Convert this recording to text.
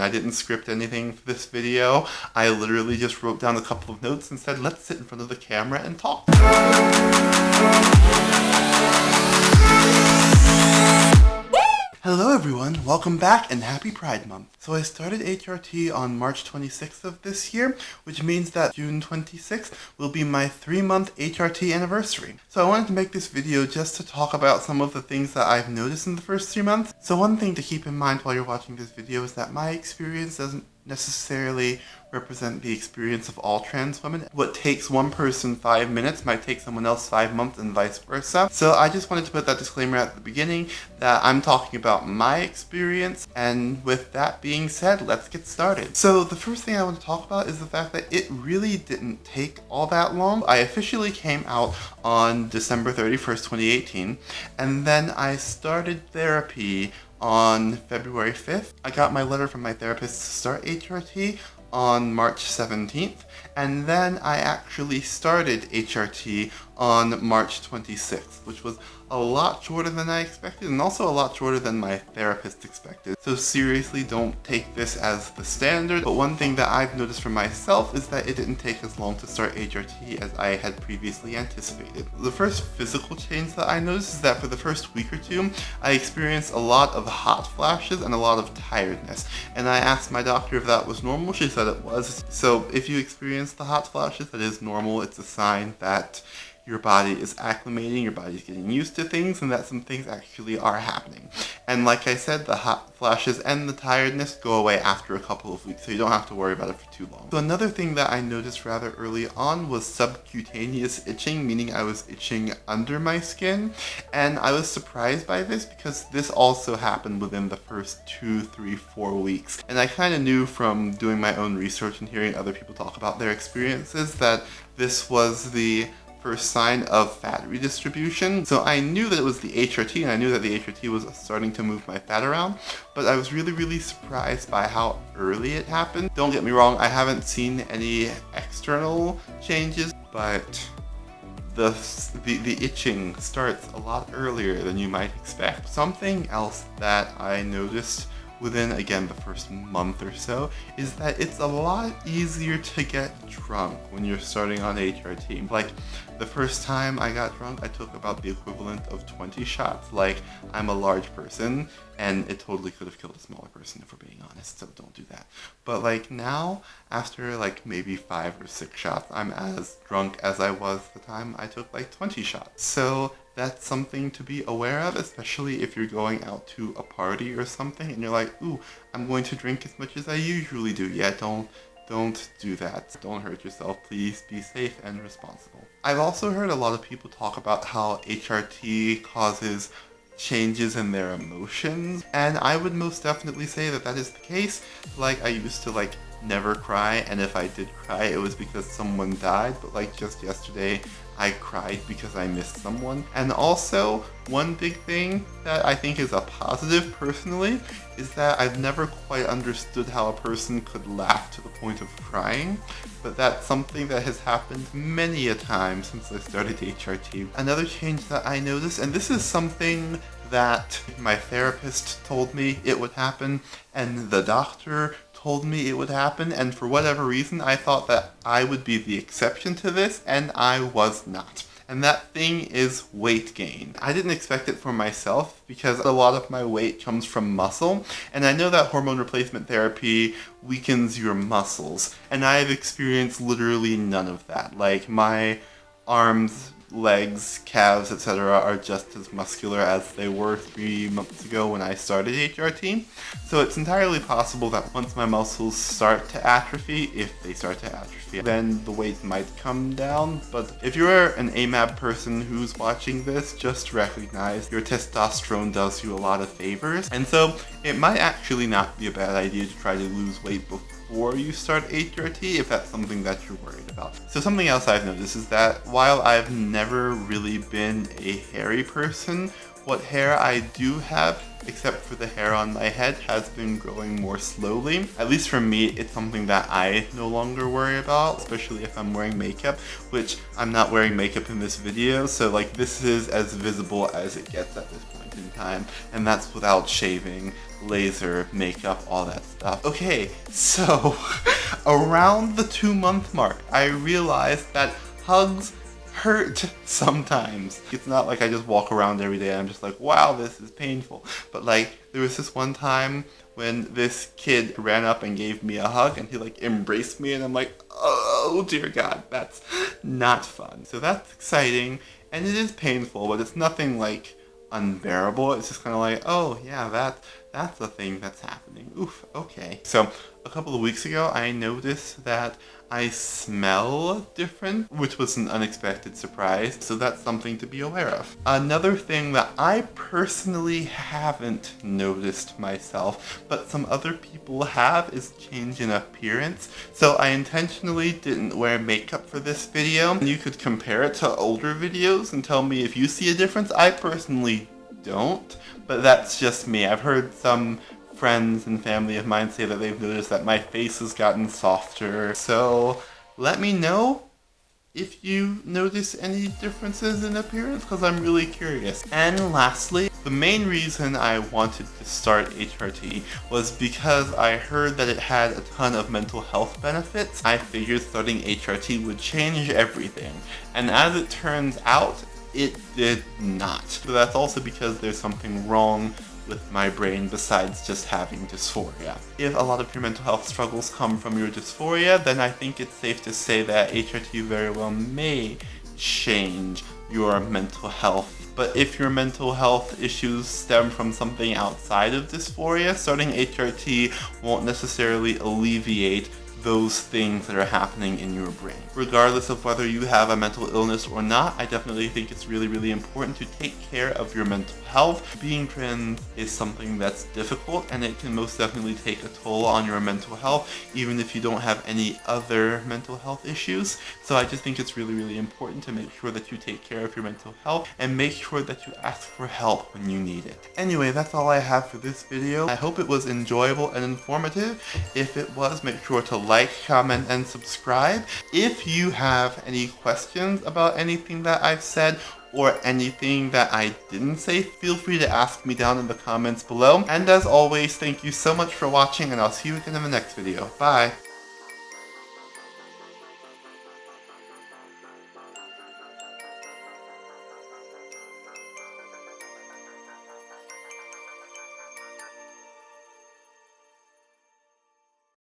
I didn't script anything for this video. I literally just wrote down a couple of notes and said, let's sit in front of the camera and talk. Hello everyone, welcome back and happy Pride Month. So I started HRT on March 26th of this year, which means that June 26th will be my 3-month HRT anniversary. So I wanted to make this video just to talk about some of the things that I've noticed in the first 3 months. So one thing to keep in mind while you're watching this video is that my experience doesn't necessarily represent the experience of all trans women. What takes one person 5 minutes might take someone else 5 months and vice versa. So I just wanted to put that disclaimer at the beginning that I'm talking about my experience, and with that being said, let's get started. So the first thing I want to talk about is the fact that it really didn't take all that long. I officially came out on December 31st, 2018, and then I started therapy on February 5th. I got my letter from my therapist to start HRT on March 17th, and then I actually started HRT on March 26th, which was a lot shorter than I expected and also a lot shorter than my therapist expected. So seriously, don't take this as the standard, but one thing that I've noticed for myself is that it didn't take as long to start HRT as I had previously anticipated. The first physical change that I noticed is that for the first week or two, I experienced a lot of hot flashes and a lot of tiredness, and I asked my doctor if that was normal. She said it was. So if you experience the hot flashes, that is normal. It's a sign that your body is acclimating, your body's getting used to things, and that some things actually are happening. And like I said, the hot flashes and the tiredness go away after a couple of weeks, so you don't have to worry about it for too long. So another thing that I noticed rather early on was subcutaneous itching, meaning I was itching under my skin, and I was surprised by this because this also happened within the first 2, 3, 4 weeks. And I kind of knew from doing my own research and hearing other people talk about their experiences that this was the first sign of fat redistribution. So I knew that it was the HRT, and I knew that the HRT was starting to move my fat around, but I was really surprised by how early it happened. Don't get me wrong, I haven't seen any external changes, but the itching starts a lot earlier than you might expect. Something else that I noticed within, again, the first month or so, is that it's a lot easier to get drunk when you're starting on HRT. Like, the first time I got drunk, I took about the equivalent of 20 shots. Like, I'm a large person, and it totally could have killed a smaller person if we're being honest, so don't do that. But like now, after like maybe 5 or 6 shots, I'm as drunk as I was the time I took like 20 shots. So that's something to be aware of, especially if you're going out to a party or something and you're like, ooh, I'm going to drink as much as I usually do. Yeah, don't do that. Don't hurt yourself. Please be safe and responsible. I've also heard a lot of people talk about how HRT causes changes in their emotions, and I would most definitely say that that is the case. Like, I used to like never cry, and if I did cry, it was because someone died, but like just yesterday, I cried because I missed someone. And also, one big thing that I think is a positive personally is that I've never quite understood how a person could laugh to the point of crying, but that's something that has happened many a time since I started HRT. Another change that I noticed, and this is something that my therapist told me it would happen, and the doctor told me it would happen, and for whatever reason I thought that I would be the exception to this, and I was not. And that thing is weight gain. I didn't expect it for myself because a lot of my weight comes from muscle, and I know that hormone replacement therapy weakens your muscles, and I've experienced literally none of that. Like, my arms, legs, calves, etc. are just as muscular as they were 3 months ago when I started HRT. So it's entirely possible that once my muscles start to atrophy, if they start to atrophy, then the weight might come down. But if you're an AMAB person who's watching this, just recognize your testosterone does you a lot of favors. And so it might actually not be a bad idea to try to lose weight before you start HRT if that's something that you're worried about. So something else I've noticed is that while I've never really been a hairy person, what hair I do have, except for the hair on my head, has been growing more slowly. At least for me, it's something that I no longer worry about, especially if I'm wearing makeup, which I'm not wearing makeup in this video, so like this is as visible as it gets at this point. in time, and that's without shaving, laser, makeup, all that stuff. Okay, so around the 2-month mark, I realized that hugs hurt sometimes. It's not like I just walk around every day and I'm just like, wow, this is painful. But like, there was this one time when this kid ran up and gave me a hug and he like embraced me and I'm like, oh dear God, that's not fun. So that's exciting and it is painful, but it's nothing like unbearable. It's just kind of like, oh yeah, that's the thing that's happening. Oof, okay. So a couple of weeks ago, I noticed that I smell different, which was an unexpected surprise, so that's something to be aware of. Another thing that I personally haven't noticed myself, but some other people have, is change in appearance. So I intentionally didn't wear makeup for this video. You could compare it to older videos and tell me if you see a difference. I personally don't, but that's just me. I've heard some friends and family of mine say that they've noticed that my face has gotten softer. So let me know if you notice any differences in appearance, because I'm really curious. And lastly, the main reason I wanted to start HRT was because I heard that it had a ton of mental health benefits. I figured starting HRT would change everything. And as it turns out, it did not. So that's also because there's something wrong with my brain besides just having dysphoria. If a lot of your mental health struggles come from your dysphoria, then I think it's safe to say that HRT very well may change your mental health. But if your mental health issues stem from something outside of dysphoria, starting HRT won't necessarily alleviate those things that are happening in your brain. Regardless of whether you have a mental illness or not, I definitely think it's really, really important to take care of your mental health. Being trans is something that's difficult and it can most definitely take a toll on your mental health, even if you don't have any other mental health issues. So I just think it's really, really important to make sure that you take care of your mental health and make sure that you ask for help when you need it. Anyway, that's all I have for this video. I hope it was enjoyable and informative. If it was, make sure to like, comment, and subscribe. If you have any questions about anything that I've said or anything that I didn't say, feel free to ask me down in the comments below. And as always, thank you so much for watching, and I'll see you again in the next video. Bye!